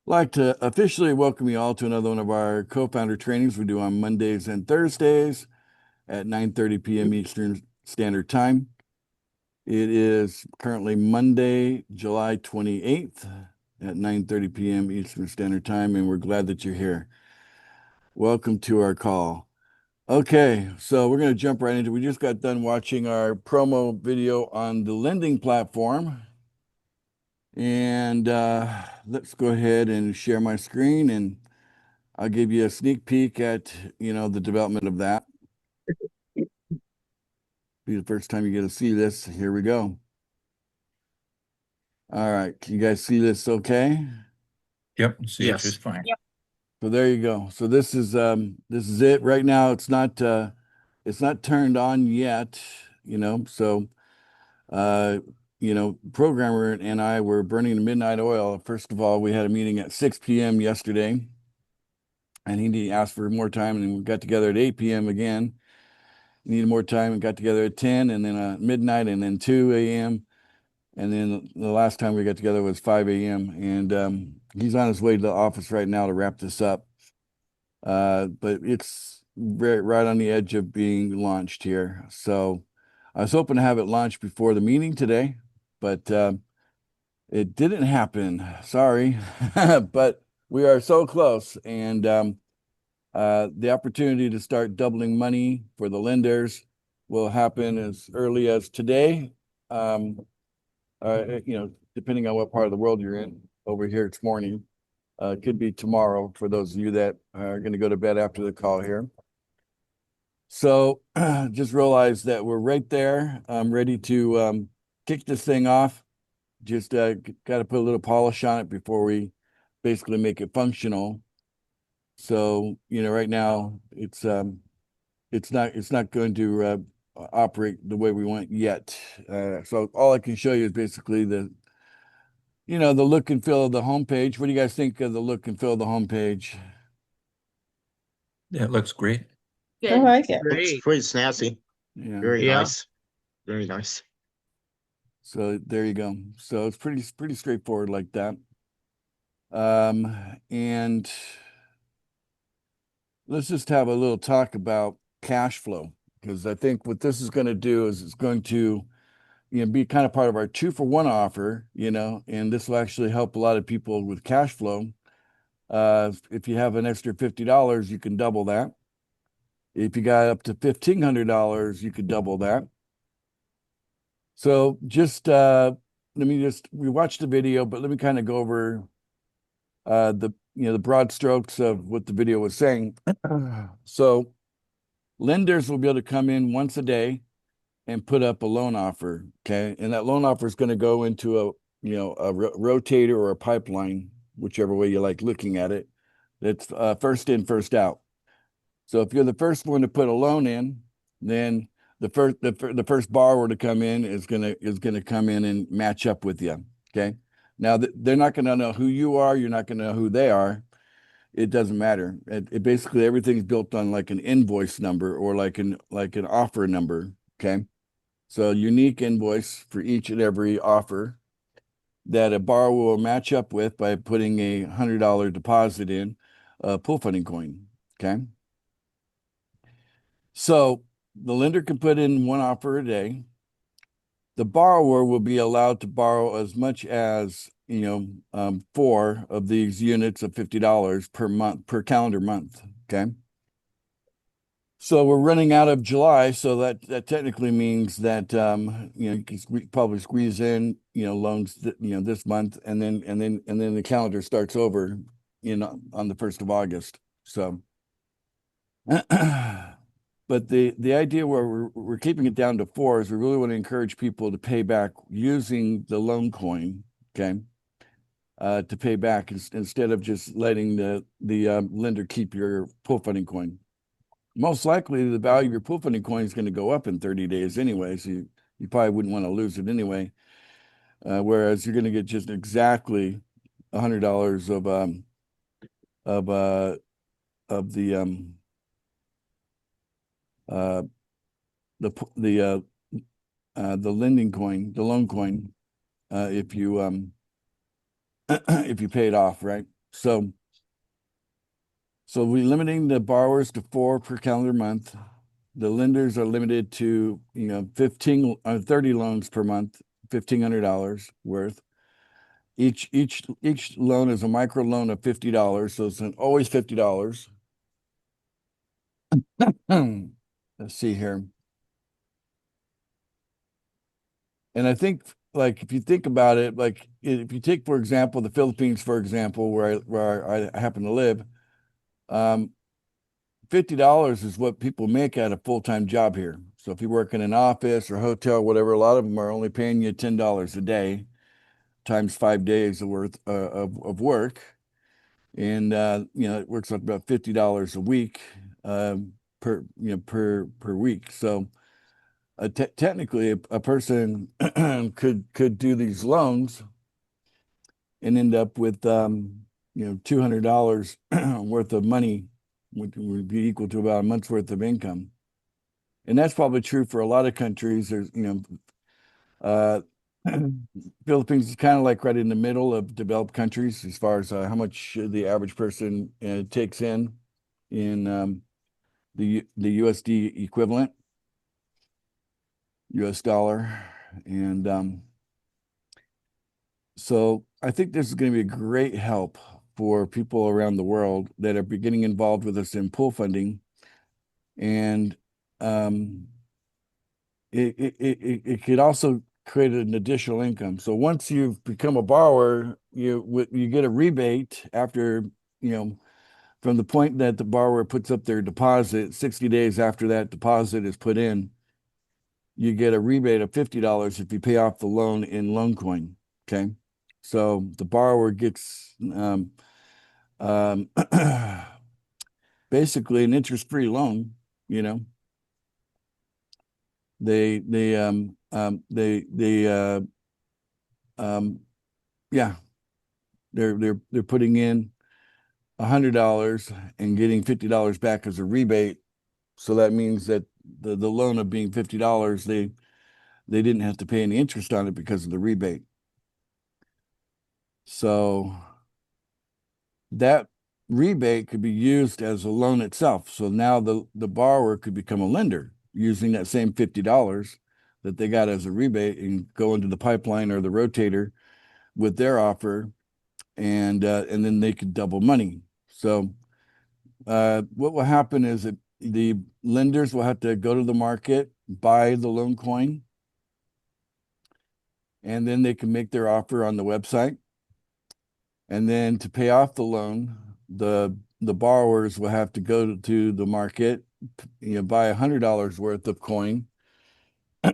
Like to officially welcome you all to another one of our co-founder trainings we do on Mondays and Thursdays at 9:30 p.m. Eastern Standard Time. It is currently Monday, July 28th at 9:30 p.m. Eastern Standard Time, and we're glad that you're here. Welcome to our call. Okay, so we're going to jump right into it. We just got done watching our promo video on the lending platform. And let's go ahead and share my screen, and I'll give you a sneak peek at, the development of that. Be the first time you get to see this. Here we go. All right, can you guys see this okay? Yep, see it Yes. just fine. So there you go. So this is it. Right now it's not turned on yet, so programmer and I were burning the midnight oil. First of all, we had a meeting at 6 p.m. yesterday, and he asked for more time, and we got together at 8 p.m. again. Needed more time and got together at 10, and then midnight, and then 2 a.m. And then the last time we got together was 5 a.m. And he's on his way to the office right now to wrap this up. But it's right on the edge of being launched here. So I was hoping to have it launched before the meeting today, but it didn't happen. Sorry. But we are so close. And the opportunity to start doubling money for the lenders will happen as early as today. Depending on what part of the world you're in. Over here, it's morning. It could be tomorrow for those of you that are going to go to bed after the call here. So just realize that we're right there. I'm ready to kick this thing off. Just got to put a little polish on it before we basically make it functional. So, right now it's not going to operate the way we want yet. So all I can show you is basically the look and feel of the homepage. What do you guys think of the look and feel of the homepage? Yeah, it looks great. I Good. like it. Looks Great. pretty snazzy. Yeah. Very Yeah. nice. Very nice. So there you go. So it's pretty straightforward like that. And let's just have a little talk about cash flow, because I think what this is going to do is it's going to, be kind of part of our 2-for-1 offer, and this will actually help a lot of people with cash flow. If you have an extra $50, you can double that. If you got up to $1,500, you could double that. So just we watched the video, but let me kind of go over the broad strokes of what the video was saying. So lenders will be able to come in once a day and put up a loan offer, okay? And that loan offer is going to go into a rotator or a pipeline, whichever way you like looking at it. That's first in, first out. So if you're the first one to put a loan in, then the first borrower to come in is gonna come in and match up with you. Okay. Now they're not gonna know who you are. You're not gonna know who they are. It doesn't matter. It basically everything's built on like an invoice number or like an offer number. Okay. So unique invoice for each and every offer that a borrower will match up with by putting a $100 deposit in a pool funding coin. Okay. So the lender can put in one offer a day. The borrower will be allowed to borrow as much as 4 of these units of $50 per month, per calendar month. Okay. So we're running out of July, so that technically means that you can probably squeeze in loans this month, and then the calendar starts over on the 1st of August. So but the idea where we're keeping it down to 4 is we really want to encourage people to pay back using the loan coin, okay? To pay back instead of just letting the lender keep your pool funding coin. Most likely, the value of your pool funding coin is going to go up in 30 days anyway, so you probably wouldn't want to lose it anyway. Whereas you're going to get just exactly $100 of the lending coin, the loan coin, if you if you pay it off, right? So we're limiting the borrowers to 4 per calendar month. The lenders are limited to, 30 loans per month, $1,500 worth. Each loan is a micro loan of $50, so it's always $50. Let's see here. And I think, like, if you think about it, like if you take, for example, the Philippines, for example, where I happen to live, um, $50 is what people make at a full-time job here. So if you work in an office or hotel, whatever, a lot of them are only paying you $10 a day times 5 days of worth of work. And it works out about $50 a week per week. So technically a person could do these loans and end up with $200 worth of money, which would be equal to about a month's worth of income. And that's probably true for a lot of countries. There's, uh, Philippines is kind of like right in the middle of developed countries as far as how much the average person takes in the USD equivalent, US dollar. And so I think this is going to be a great help for people around the world that are getting involved with us in pool funding. And it could also create an additional income. So once you've become a borrower, you get a rebate after, from the point that the borrower puts up their deposit, 60 days after that deposit is put in, you get a rebate of $50 if you pay off the loan in Loan Coin. Okay. So the borrower gets basically an interest-free loan, you know. Yeah, they're putting in $100 and getting $50 back as a rebate. So that means that the loan of being $50, they didn't have to pay any interest on it because of the rebate. So that rebate could be used as a loan itself. So now the borrower could become a lender using that same $50 that they got as a rebate and go into the pipeline or the rotator with their offer, and then they could double money. So what will happen is that the lenders will have to go to the market, buy the Loan Coin, and then they can make their offer on the website. And then to pay off the loan, the borrowers will have to go to the market, buy $100 worth of coin,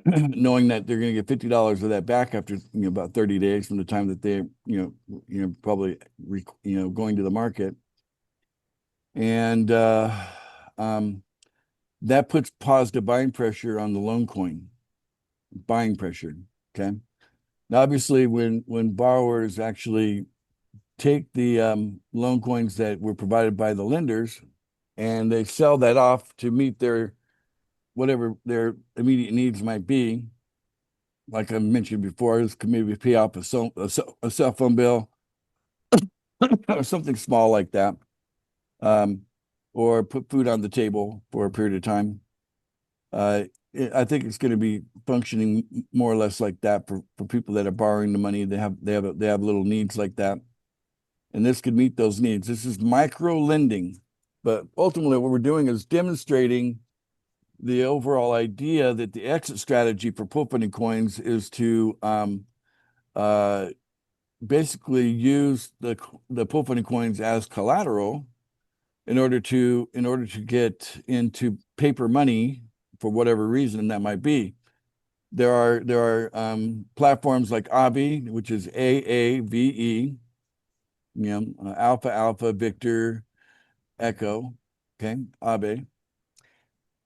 knowing that they're going to get $50 of that back after about 30 days from the time that they probably going to the market. And that puts positive buying pressure on the Loan Coin, buying pressure. Okay. Now, obviously, when borrowers actually take the loan coins that were provided by the lenders and they sell that off to meet their whatever their immediate needs might be, like I mentioned before, this could maybe pay off a cell phone bill or something small like that, or put food on the table for a period of time. I think it's going to be functioning more or less like that for people that are borrowing the money. They have little needs like that, and this could meet those needs. This is micro lending, but ultimately, what we're doing is demonstrating the overall idea that the exit strategy for pool funding coins is to basically use the pool funding coins as collateral in order to get into paper money for whatever reason that might be. There are platforms like Aave, which is AAVE, Alpha Alpha Victor Echo, okay, Aave.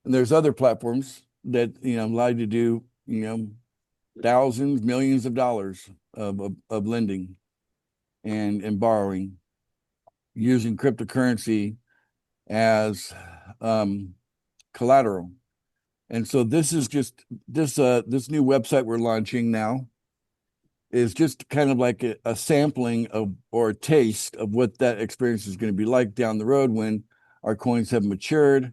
And there's other platforms that allow you to do thousands, millions of dollars of lending and borrowing using cryptocurrency as collateral. And so this is just this new website we're launching now is just kind of like a sampling of or a taste of what that experience is going to be like down the road when our coins have matured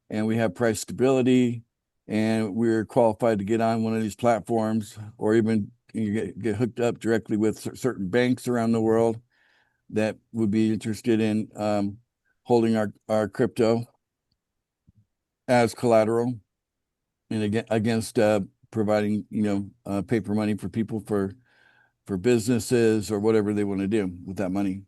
and we have price stability and we're qualified to get on one of these platforms, or even you get hooked up directly with certain banks around the world that would be interested in holding our crypto as collateral and against providing paper money for people for businesses or whatever they want to do with that money.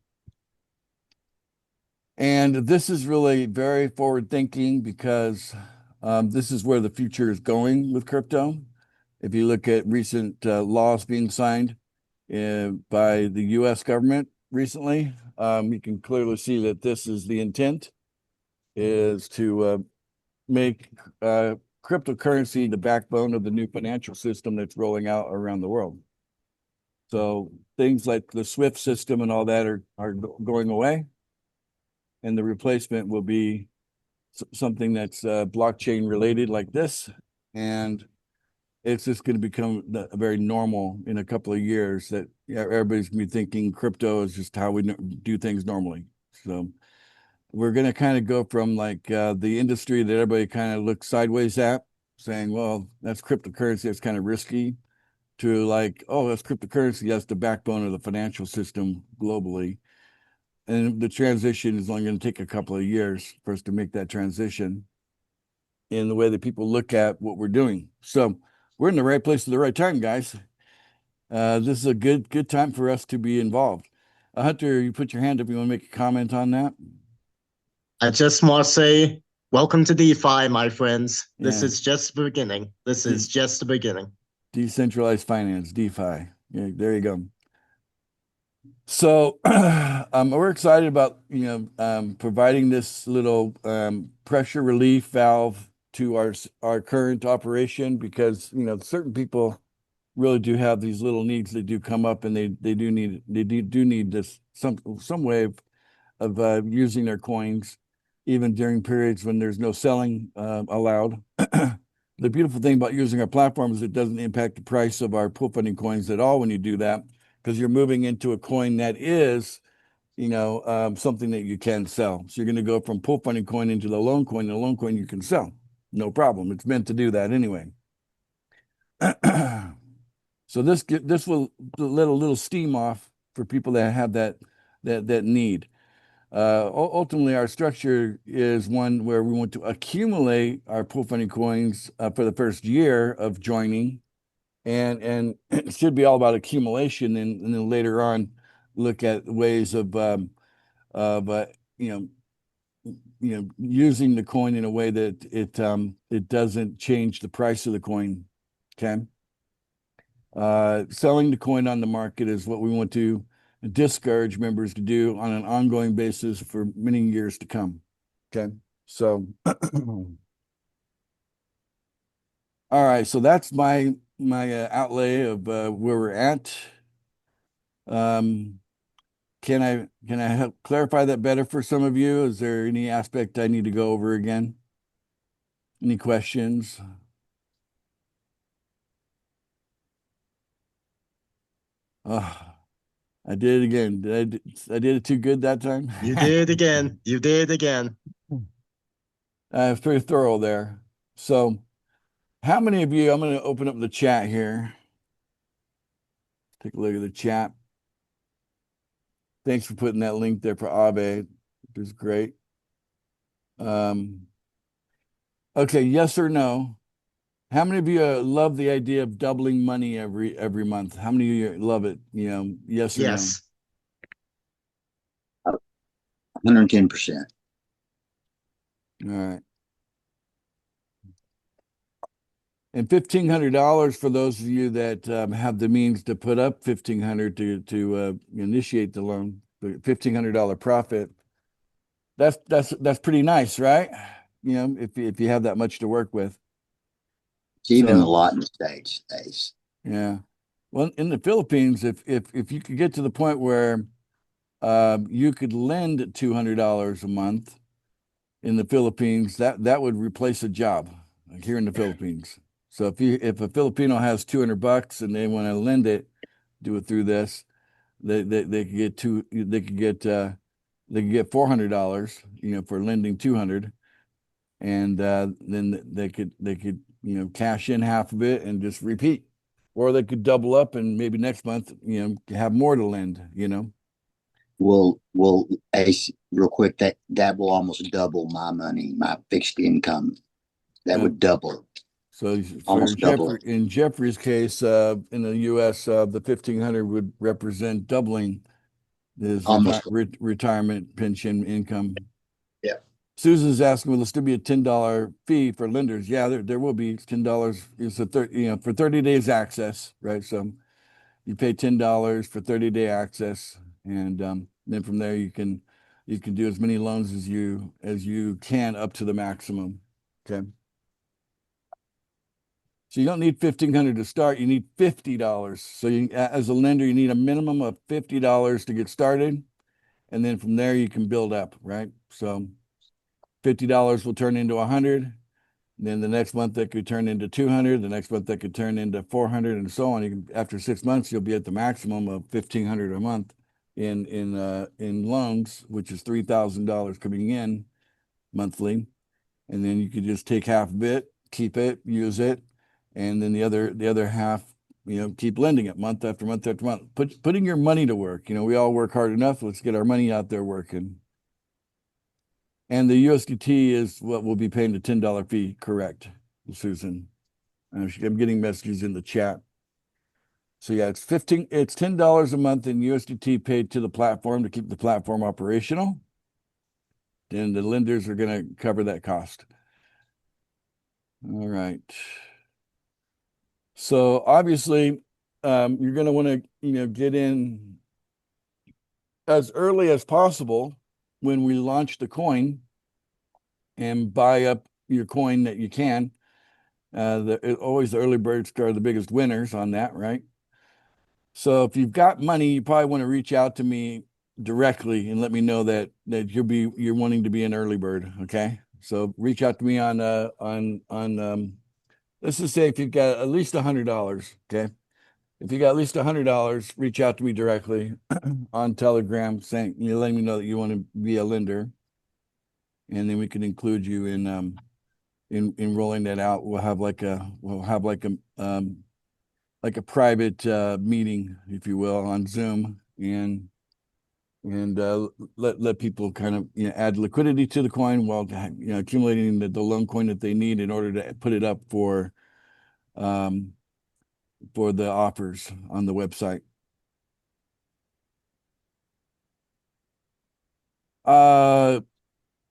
And this is really very forward thinking because this is where the future is going with crypto. If you look at recent laws being signed by the US government recently, you can clearly see that this is the intent, is to make cryptocurrency the backbone of the new financial system that's rolling out around the world. So things like the SWIFT system and all that are going away, and the replacement will be something that's blockchain related like this, and it's just going to become very normal in a couple of years that everybody's going to be thinking crypto is just how we do things normally. So we're going to kind of go from like the industry that everybody kind of looks sideways at, saying, well, that's cryptocurrency, that's kind of risky, to like, oh, that's cryptocurrency, that's the backbone of the financial system globally. And the transition is only going to take a couple of years for us to make that transition in the way that people look at what we're doing. So we're in the right place at the right time, guys. This is a good time for us to be involved. Hunter, you put your hand up. You want to make a comment on that? I just want to say, welcome to DeFi, my friends. This Yeah. is just the beginning. This is just the beginning. Decentralized finance, DeFi. Yeah, there you go. So we're excited about providing this little pressure relief valve to our current operation, because certain people really do have these little needs that do come up, and they do need this some way of using their coins even during periods when there's no selling allowed. The beautiful thing about using our platform is it doesn't impact the price of our pool funding coins at all when you do that, because you're moving into a coin that is, something that you can sell. So you're going to go from pool funding coin into the loan coin. The loan coin you can sell, no problem. It's meant to do that anyway. So this will let a little steam off for people that have that need. Ultimately, our structure is one where we want to accumulate our pool funding coins for the first year of joining, and it should be all about accumulation, and then later on look at ways of using the coin in a way that it doesn't change the price of the coin. Okay. Selling the coin on the market is what we want to discourage members to do on an ongoing basis for many years to come. Okay. So all right, so that's my outlay of where we're at. Can I help clarify that better for some of you? Is there any aspect I need to go over again? Any questions? I did it again. I did it too good that time? You did it again. You did it again. It's pretty thorough there. So how many of you, I'm going to open up the chat here. Take a look at the chat. Thanks for putting that link there for Abe. It was great. Okay, yes or no? How many of you love the idea of doubling money every month? How many of you love it? Yes or Yes. 110%. no? All right. And $1,500 for those of you that have the means to put up $1,500 to initiate the loan, $1,500 profit. That's pretty nice, right? If you have that much to work with. It's even a lot in the States, Ace. Yeah. Well, in the Philippines, if you could get to the point where you could lend $200 a month in the Philippines, that would replace a job here in the Philippines. So if a Filipino has $200 and they want to lend it, do it through this, they could get they could get $400, for lending 200, and then they could cash in half of it and just repeat, or they could double up and maybe next month have more to lend. Well, Ace, real quick, that will almost double my money, my fixed income. That Yeah. would double. So for Almost double it. in Jeffrey's case, in the US, the 1,500 would represent doubling his Almost. retirement pension income. Yeah. Susan's asking, will there still be a $10 fee for lenders? Yeah, there will be. $10 is for 30 days access, right? So you pay $10 for 30-day access, and then from there you can do as many loans as you can up to the maximum. Okay. So you don't need 1,500 to start. You need $50. So as a lender, you need a minimum of $50 to get started, and then from there you can build up, right? So $50 will turn into 100. Then the next month that could turn into 200. The next month that could turn into 400, and so on. After 6 months, you'll be at the maximum of 1,500 a month in loans, which is $3,000 coming in monthly, and then you could just take half of it, keep it, use it, and then the other half, keep lending it month after month after month. Putting your money to work. We all work hard enough. Let's get our money out there working. And the USDT is what we'll be paying the $10 fee, correct, Susan? I'm getting messages in the chat. So yeah, it's $10 a month in USDT paid to the platform to keep the platform operational. Then the lenders are going to cover that cost. All right. So obviously, you're going to want to, get in as early as possible when we launch the coin and buy up your coin that you can. Always the early birds are the biggest winners on that, right? So if you've got money, you probably want to reach out to me directly and let me know that you're wanting to be an early bird. Okay. So reach out to me on let's just say if you've got at least $100. Okay. If you got at least $100, reach out to me directly on Telegram, saying, letting me know that you want to be a lender, and then we can include you in rolling that out. We'll have like a private meeting, if you will, on Zoom, and let people kind of add liquidity to the coin while accumulating the loan coin that they need in order to put it up for the offers on the website.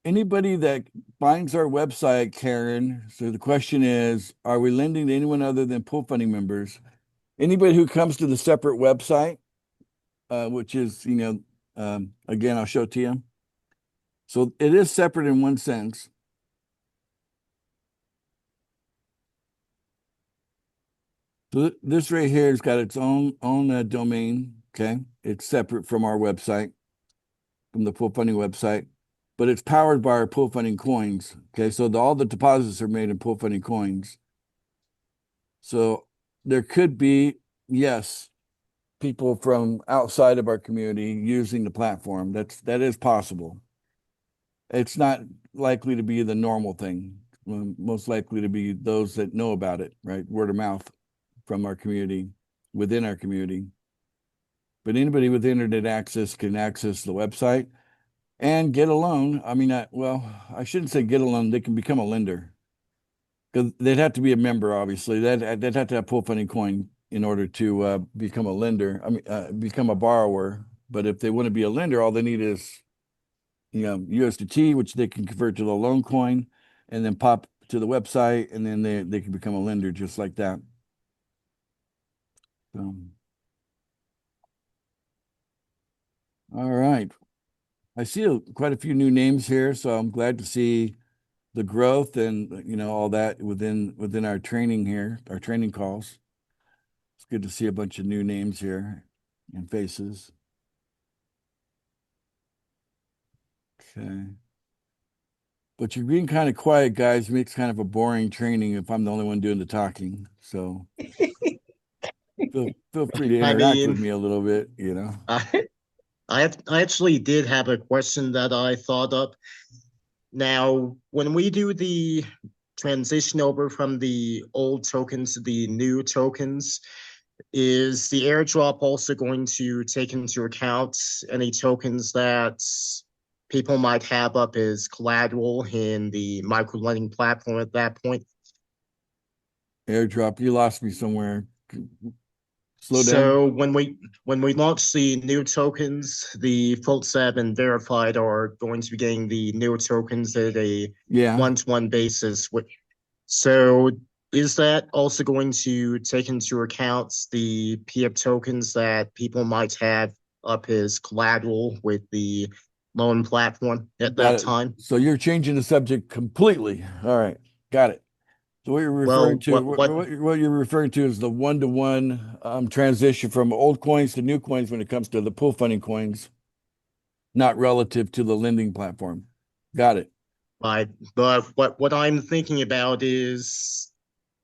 Anybody that finds our website, Karen, so the question is, are we lending to anyone other than pool funding members? Anybody who comes to the separate website, which is, again, I'll show it to you. So it is separate in one sense. So this right here has got its own domain. Okay. It's separate from our website, from the pool funding website, but it's powered by our pool funding coins. Okay. So all the deposits are made in pool funding coins. So there could be, yes, people from outside of our community using the platform. That is possible. It's not likely to be the normal thing. Most likely to be those that know about it, right? Word of mouth from our community, within our community. But anybody with internet access can access the website and get a loan. I mean, I shouldn't say get a loan. They can become a lender, because they'd have to be a member, obviously. They'd have to have pool funding coin in order to become a lender. I mean, become a borrower. But if they want to be a lender, all they need is, USDT, which they can convert to the loan coin, and then pop to the website, and then they can become a lender just like that. All right. I see quite a few new names here, so I'm glad to see the growth and all that within our training here, our training calls. It's good to see a bunch of new names here and faces. Okay. But you're being kind of quiet, guys. Makes kind of a boring training if I'm the only one doing the talking. So feel free to I interact mean- with me a little bit, you know. I actually did have a question that I thought of. Now, when we do the transition over from the old tokens to the new tokens, is the airdrop also going to take into account any tokens that people might have up as collateral in the micro lending platform at that point? Airdrop, you lost me somewhere. Slow down. So when we launch the new tokens, the folks that have been verified are going to be getting the new tokens at a Yeah. one-to-one basis. So is that also going to take into account the PF tokens that people might have up as collateral with the loan platform at Got that it. time? So you're changing the subject completely. All right. Got it. So what you're referring to, what you're referring to is the one-to-one transition from old coins to new coins when it comes to the pool funding coins, not relative to the lending platform. Got it. Right. But what I'm thinking about is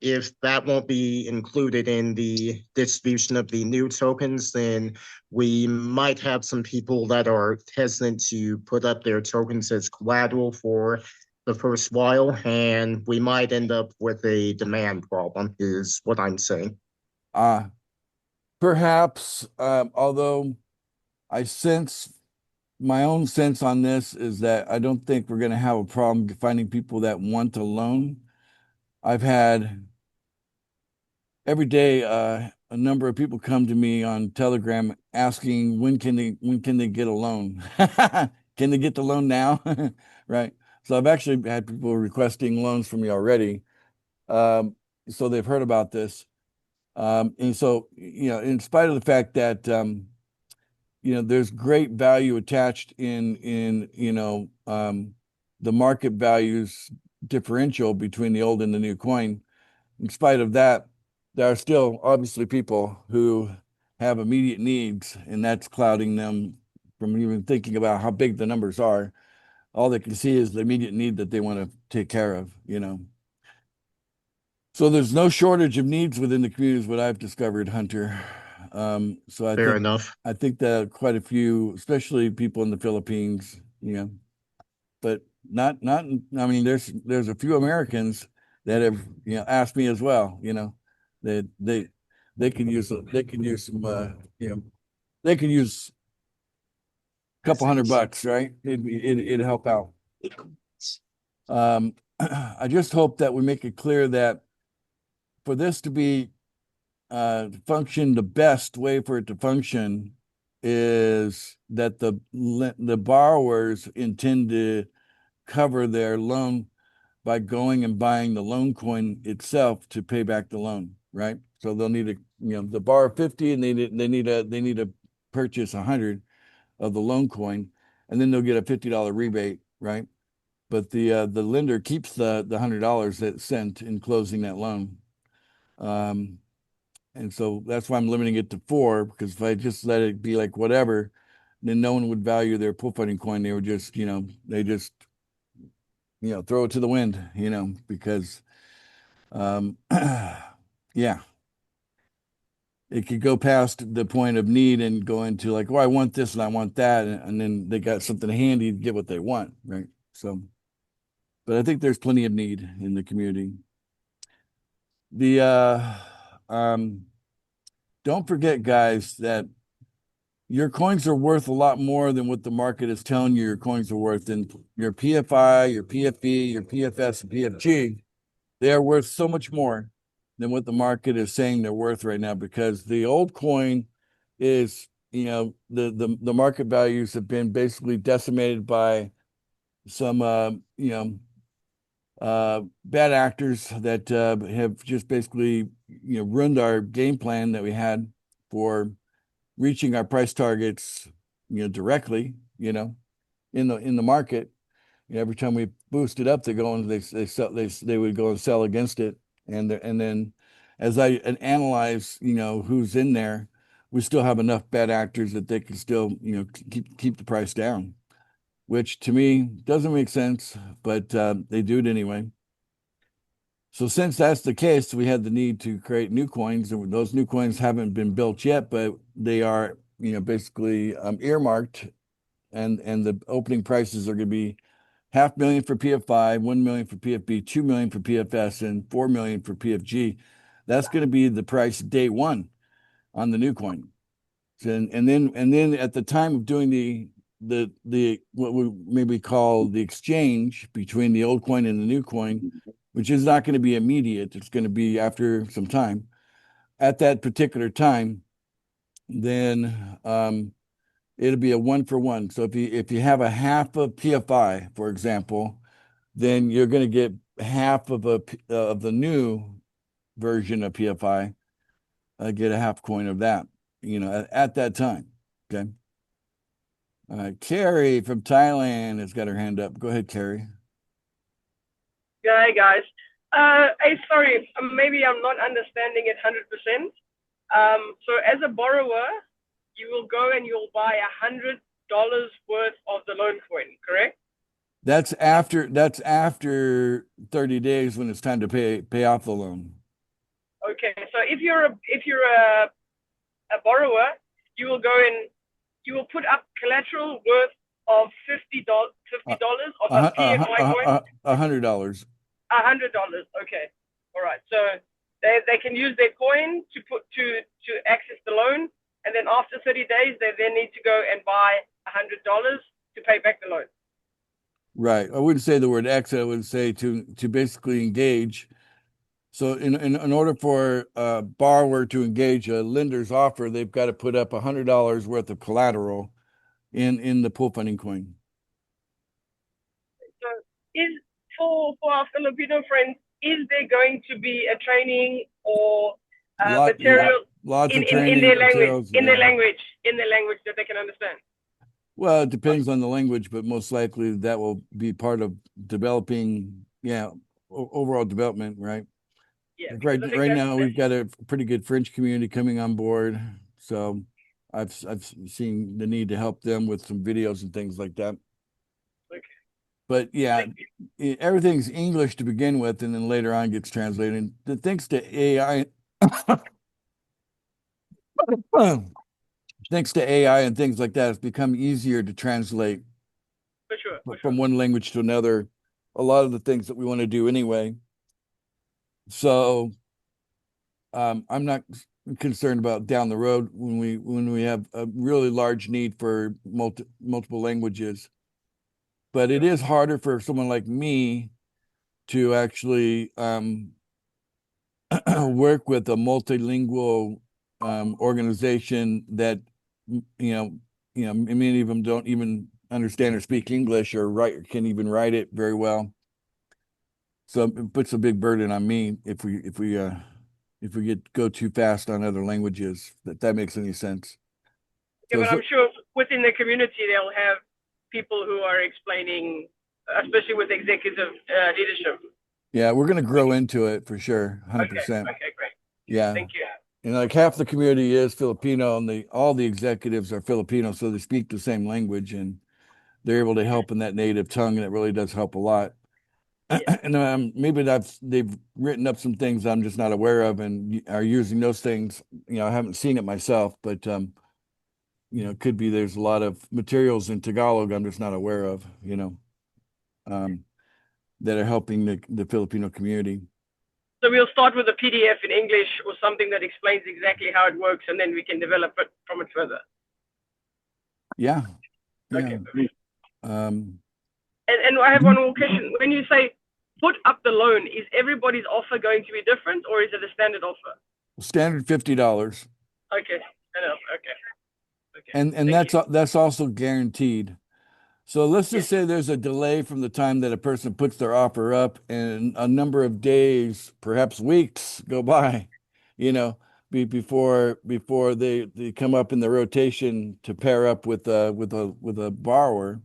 if that won't be included in the distribution of the new tokens, then we might have some people that are hesitant to put up their tokens as collateral for the first while, and we might end up with a demand problem, is what I'm saying. Perhaps, although I sense my own sense on this is that I don't think we're going to have a problem finding people that want to loan. I've had every day a number of people come to me on Telegram asking when can they get a loan? Can they get the loan now? Right. So I've actually had people requesting loans from me already. So they've heard about this. And so, you know, in spite of the fact that you know, there's great value attached in you know, the market values differential between the old and the new coin. In spite of that, there are still obviously people who have immediate needs, and that's clouding them from even thinking about how big the numbers are. All they can see is the immediate need that they want to take care of, you know. So there's no shortage of needs within the community, is what I've discovered, Hunter. So Fair enough. I think that quite a few, especially people in the Philippines, you know, but not. I mean, there's a few Americans that have, you know, asked me as well. You know, that they could use some you know, they could use a couple $100, right? It'd help out. I just hope that we make it clear that for this to be function, the best way for it to function is that the borrowers intend to cover their loan by going and buying the loan coin itself to pay back the loan, right? So they'll need to, you know, the borrow 50 and they need to purchase 100 of the loan coin, and then they'll get a $50 rebate, right? But the lender keeps the $100 that's sent in closing that loan. And so that's why I'm limiting it to 4, because if I just let it be like whatever, then no one would value their pool funding coin. They would just, you know, you know, throw it to the wind, you know, because yeah, it could go past the point of need and go into like, oh, I want this and I want that, and then they got something handy to get what they want, right? So, but I think there's plenty of need in the community. Don't forget, guys, that your coins are worth a lot more than what the market is telling you your coins are worth. And your PFI, your PFE, your PFS, and PFG, they are worth so much more than what the market is saying they're worth right now, because the old coin is, you know, the market values have been basically decimated by some you know, bad actors that have just basically, you know, ruined our game plan that we had for reaching our price targets, you know, directly, you know, in the market. You know, every time we boost it up, they go and they would go and sell against it, and then as I analyze, you know, who's in there, we still have enough bad actors that they can still, you know, keep the price down, which to me doesn't make sense, but they do it anyway. So since that's the case, we had the need to create new coins, and those new coins haven't been built yet, but they are, basically earmarked, and the opening prices are going to be $500,000 for PF5, 1 million for PFB, 2 million for PFS, and 4 million for PFG. That's going to be the price day one on the new coin. And then at the time of doing the what we maybe call the exchange between the old coin and the new coin, which is not going to be immediate, it's going to be after some time. At that particular time, then it'll be a 1-for-1. So if you have a half of PFI, for example, then you're going to get half of the new version of PFI. Get a half coin of that, at that time. Okay. Carrie from Thailand has got her hand up. Go ahead, Carrie. Yeah, hey guys. Sorry, maybe I'm not understanding it 100%. So as a borrower, you will go and you'll buy $100 worth of the loan coin, correct? That's after 30 days when it's time to pay off the loan. Okay, so if you're a borrower, you will go and you will put up collateral worth of $50 of a PFI coin. $100. $100. Okay, all right. So they can use their coin to access the loan, and then after 30 days, they then need to go and buy $100 to pay back the loan. Right. I wouldn't say the word exit. I would say to basically engage. So in order for a borrower to engage a lender's offer, they've got to put up $100 worth of collateral in the pool funding coin. So for our Filipino friends, is there going to be a training or material Lots in of training their language, materials, in their language that they can understand? Well, it depends on the language, but most likely that will be part of developing, overall development, right? Yeah. Like right now, we've got a pretty good French community coming on board, so I've seen the need to help them with some videos and things like that. Okay. But yeah, everything's English to begin with, and then later on gets translated. Thanks to AI, thanks to AI and things like that, it's become easier to translate For sure. from one language to another. A lot of the things that we want to do anyway. So I'm not concerned about down the road when we have a really large need for multiple languages. But it is harder for someone like me to actually work with a multilingual organization that many of them don't even understand or speak English or can even write it very well. So it puts a big burden on me if we go too fast on other languages. That makes any sense. Yeah, but I'm sure within the community they'll have people who are explaining, especially with executive leadership. Yeah, we're going to grow into it for sure, 100%. Okay, great. Yeah. Thank you. And like half the community is Filipino, and all the executives are Filipino, so they speak the same language, and they're able to help in that native tongue, and it really does help a lot. Yeah. And maybe they've written up some things I'm just not aware of, and are using those things. I haven't seen it myself, but it could be there's a lot of materials in Tagalog I'm just not aware of, that are helping the Filipino community. So we'll start with a PDF in English or something that explains exactly how it works, and then we can develop it from it further. Yeah. Okay. And I have one more question. When you say put up the loan, is everybody's offer going to be different, or is it a standard offer? Standard $50. Okay. Okay. And that's also guaranteed. So let's just say there's a delay from the time that a person puts their offer up, and a number of days, perhaps weeks, go by, before they come up in the rotation to pair up with a borrower.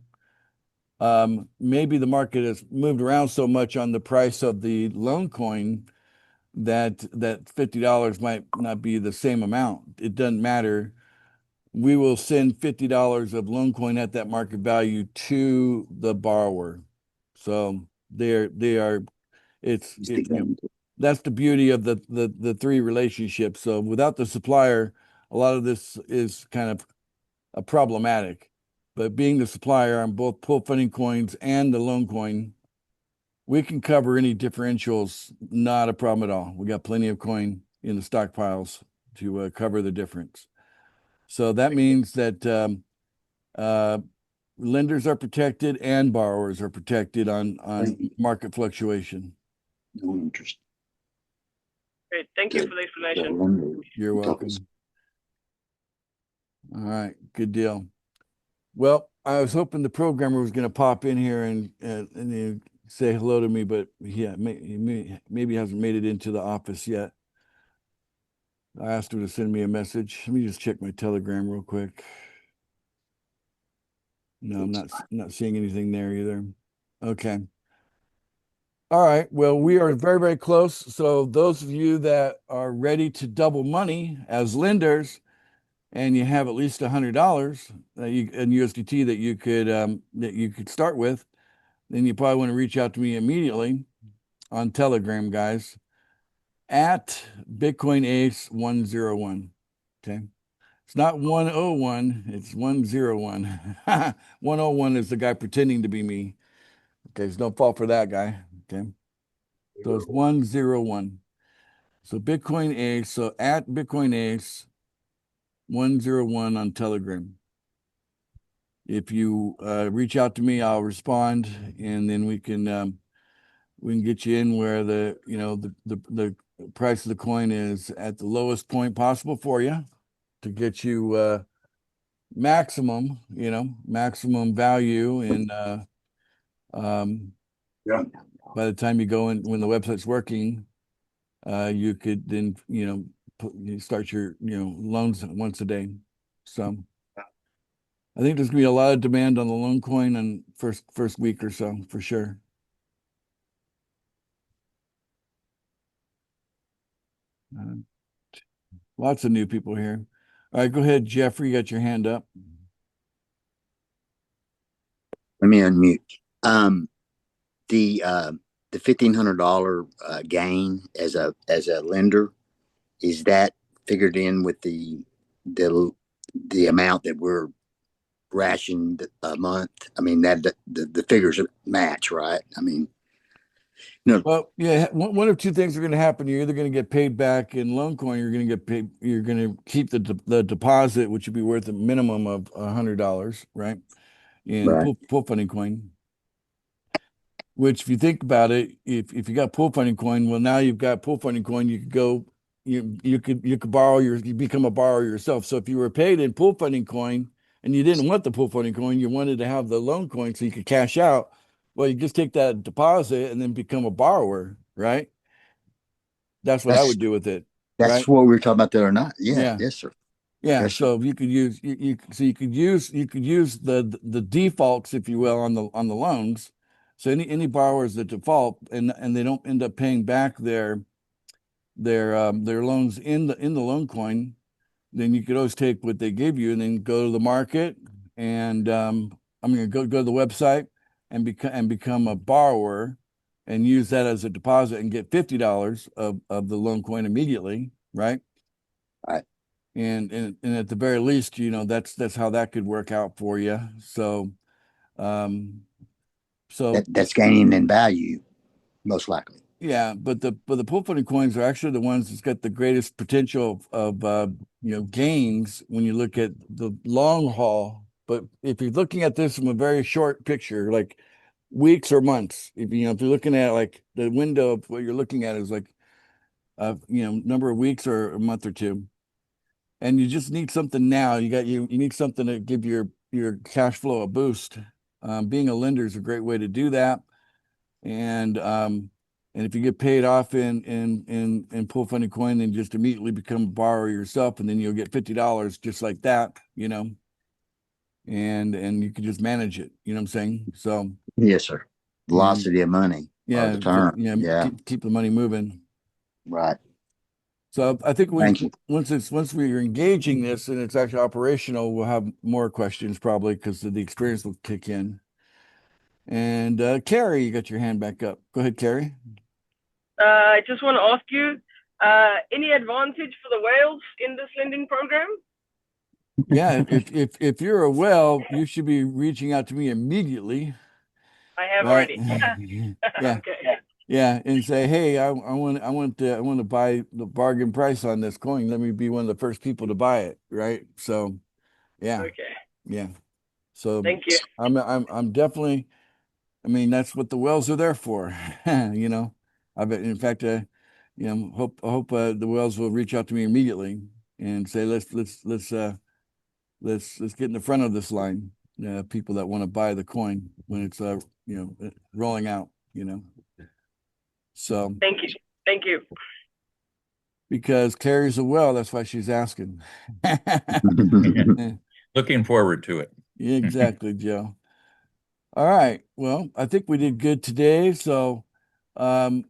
Maybe the market has moved around so much on the price of the loan coin that $50 might not be the same amount. It doesn't matter. We will send $50 of loan coin at that market value to the borrower. So it's that's the beauty of the three relationships. So without the supplier, a lot of this is kind of a problematic. But being the supplier on both pool funding coins and the loan coin, we can cover any differentials, not a problem at all. We got plenty of coin in the stockpiles to cover the difference. So that means that lenders are protected and borrowers are protected on market fluctuation. No interest. Great. Thank you Good. for the explanation. You're Talk welcome. us- All right, good deal. Well, I was hoping the programmer was going to pop in here and say hello to me, but yeah, maybe hasn't made it into the office yet. I asked her to send me a message. Let me just check my Telegram real quick. No, I'm not seeing anything there either. Okay. All right. Well, we are very, very close. So those of you that are ready to double money as lenders, and you have at least $100 in USDT that you could start with, then you probably want to reach out to me immediately on Telegram, guys, at Bitcoin Ace 101. Okay. It's not 101, it's 101. 101 is the guy pretending to be me. Okay, there's no fault for that guy. Okay. So it's 101. So Bitcoin Ace, so at Bitcoin Ace 101 on Telegram. If you reach out to me, I'll respond, and then we can get you in where the price of the coin is at the lowest point possible for you to get you maximum value. And Yeah. by the time you go in, when the website's working, you could then you start your loans once a day. So I think there's gonna be a lot of demand on the loan coin in first week or so for sure. Lots of new people here. All right, go ahead, Jeffrey. You got your hand up. Let me unmute. The $1,500 gain as a lender, is that figured in with the amount that we're rationed a month? I mean, that the figures match, right? I mean, no. Well, yeah, one of two things are going to happen. You're either going to get paid back in loan coin, you're going to get paid, you're going to keep the deposit, which would be worth a minimum of $100, right? In Right. pool funding coin. Which, if you think about it, if you got pool funding coin, well, now you've got pool funding coin, you could go, you could borrow you become a borrower yourself. So if you were paid in pool funding coin and you didn't want the pool funding coin, you wanted to have the loan coin so you could cash out, well, you just take that deposit and then become a borrower, right? That's what I would do with it. That's right? what we were talking about there or not. Yeah. Yeah. Yes, sir. Yeah, Yes, sir. so you could use you could use the defaults, if you will, on the loans. So any borrowers that default and they don't end up paying back their loans in the loan coin, then you could always take what they give you and then go to the market and I'm gonna go to the website and become a borrower and use that as a deposit and get $50 of the loan coin immediately, right? Right. And at the very least, that's how that could work out for you. So That's gaining in value, most likely. yeah, but the pool funding coins are actually the ones that's got the greatest potential of gains when you look at the long haul. But if you're looking at this from a very short picture, like weeks or months, if you're looking at like the window of what you're looking at is like number of weeks or a month or two, and you just need something now. You need something to give your cash flow a boost. Being a lender is a great way to do that, and if you get paid off in pool funding coin, then just immediately become a borrower yourself, and then you'll get $50 just like that, and you can just manage it. You know what I'm saying? So Yes, sir. Velocity of money. yeah, All the time. Yeah. keep the money moving. Right. So I think Thank you. once we're engaging this and it's actually operational, we'll have more questions probably because the experience will kick in. And Carrie, you got your hand back up. Go ahead, Carrie. I just want to ask you, any advantage for the whales in this lending program? Yeah, if you're a whale, you should be reaching out to me immediately, I have right? already. Yeah, Okay. yeah, and say, hey, I want to buy the bargain price on this coin. Let me be one of the first people to buy it, right? So, yeah, Okay. yeah. So Thank you. I'm definitely. I mean, that's what the wells are there for, you know. I bet, in fact, you know, I hope the wells will reach out to me immediately and say, let's get in the front of this line. People that want to buy the coin when it's you know, rolling out, you know. So Thank you. Thank you. because Clary's a well, that's why she's asking. Looking forward to it. Yeah, exactly, Joe. All right. Well, I think we did good today. So I'm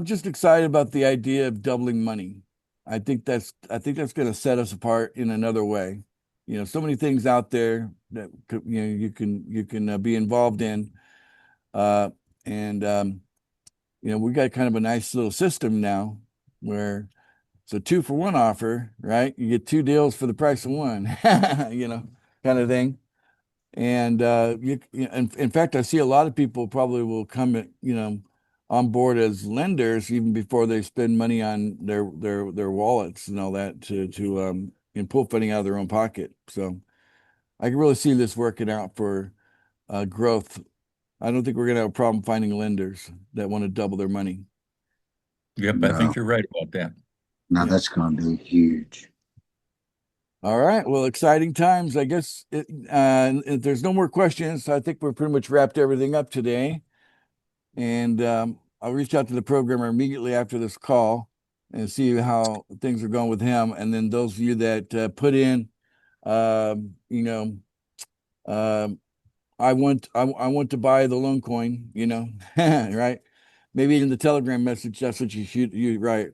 just excited about the idea of doubling money. I think that's going to set us apart in another way. You know, so many things out there that you know you can be involved in, uh, and you know, we got kind of a nice little system now where it's a 2-for-1 offer, right? You get 2 deals for the price of one, you know, kind of thing. And in fact, I see a lot of people probably will come, you know, on board as lenders even before they spend money on their wallets and all that to and pull funding out of their own pocket. So I can really see this working out for growth. I don't think we're going to have a problem finding lenders that want to double their money. Yep, I think you're right about that. Now Yeah. that's going to be huge. All right. Well, exciting times. I guess if there's no more questions, I think we're pretty much wrapped everything up today. And I'll reach out to the programmer immediately after this call and see how things are going with him. And then those of you that put in, you know, I want to buy the loan coin, you know, right? Maybe in the Telegram message, that's what you write.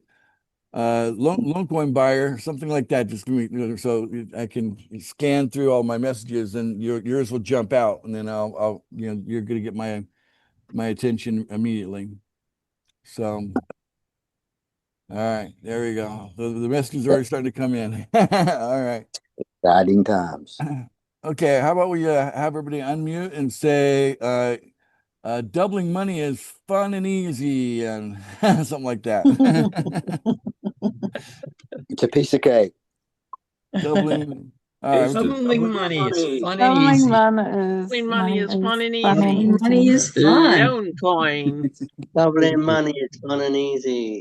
Loan coin buyer, something like that. Just give me, you know, so I can scan through all my messages, and yours will jump out, and then I'll you know, you're gonna get my attention immediately. So, all right, there we go. The messages are already starting to come in. All right. Exciting times. Okay, how about we have everybody unmute and say doubling money is fun and easy and something like that. It's a piece of cake. Doubling. Doubling money is fun and Doubling easy. money is fun and Money easy. is fun. Loan coin. Doubling money is fun and easy.